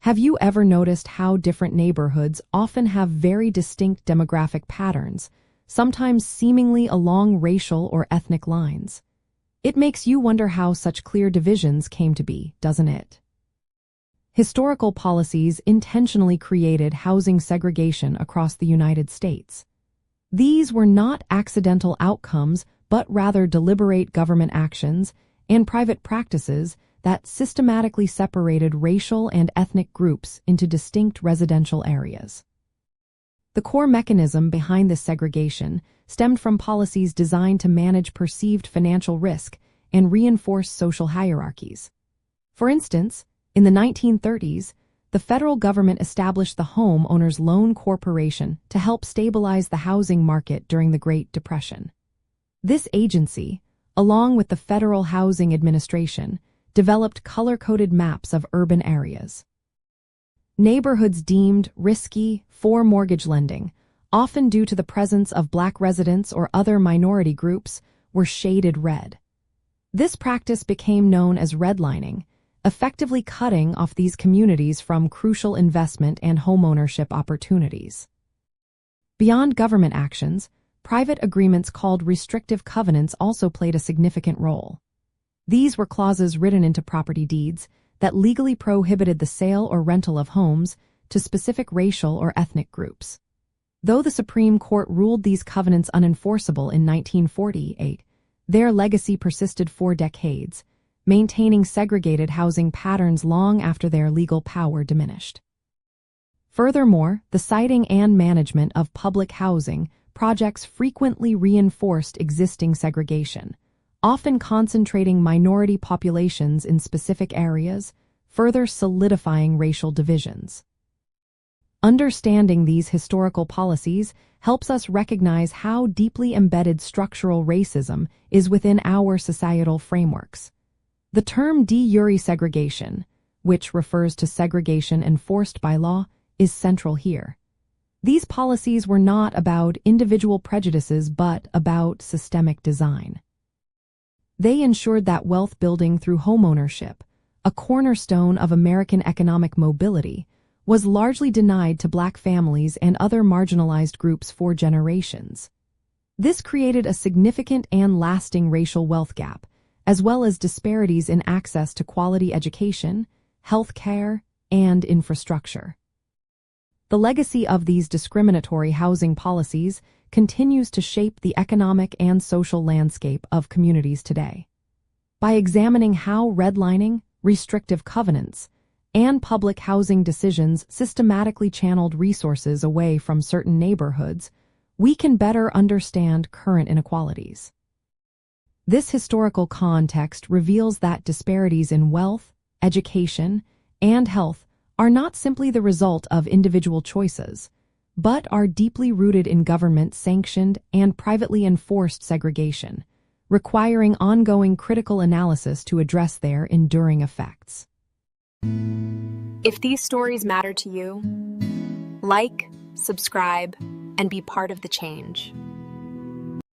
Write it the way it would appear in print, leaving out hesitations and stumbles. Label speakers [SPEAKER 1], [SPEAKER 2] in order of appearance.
[SPEAKER 1] Have you ever noticed how different neighborhoods often have very distinct demographic patterns, sometimes seemingly along racial or ethnic lines? It makes you wonder how such clear divisions came to be, doesn't it? Historical policies intentionally created housing segregation across the United States. These were not accidental outcomes, but rather deliberate government actions and private practices that systematically separated racial and ethnic groups into distinct residential areas. The core mechanism behind this segregation stemmed from policies designed to manage perceived financial risk and reinforce social hierarchies. For instance, in the 1930s, the federal government established the Homeowners Loan Corporation to help stabilize the housing market during the Great Depression. This agency, along with the Federal Housing Administration, developed color-coded maps of urban areas. Neighborhoods deemed risky for mortgage lending, often due to the presence of Black residents or other minority groups, were shaded red. This practice became known as redlining, effectively cutting off these communities from crucial investment and homeownership opportunities. Beyond government actions, private agreements called restrictive covenants also played a significant role. These were clauses written into property deeds that legally prohibited the sale or rental of homes to specific racial or ethnic groups. Though the Supreme Court ruled these covenants unenforceable in 1948, their legacy persisted for decades, maintaining segregated housing patterns long after their legal power diminished. Furthermore, the siting and management of public housing projects frequently reinforced existing segregation, often concentrating minority populations in specific areas, further solidifying racial divisions. Understanding these historical policies helps us recognize how deeply embedded structural racism is within our societal frameworks. The term de jure segregation, which refers to segregation enforced by law, is central here. These policies were not about individual prejudices but about systemic design. They ensured that wealth building through homeownership, a cornerstone of American economic mobility, was largely denied to Black families and other marginalized groups for generations. This created a significant and lasting racial wealth gap, as well as disparities in access to quality education, health care, and infrastructure. The legacy of these discriminatory housing policies continues to shape the economic and social landscape of communities today. By examining how redlining, restrictive covenants, and public housing decisions systematically channeled resources away from certain neighborhoods, we can better understand current inequalities. This historical context reveals that disparities in wealth, education, and health are not simply the result of individual choices, but are deeply rooted in government-sanctioned and privately enforced segregation, requiring ongoing critical analysis to address their enduring effects.
[SPEAKER 2] If these stories matter to you, like, subscribe, and be part of the change.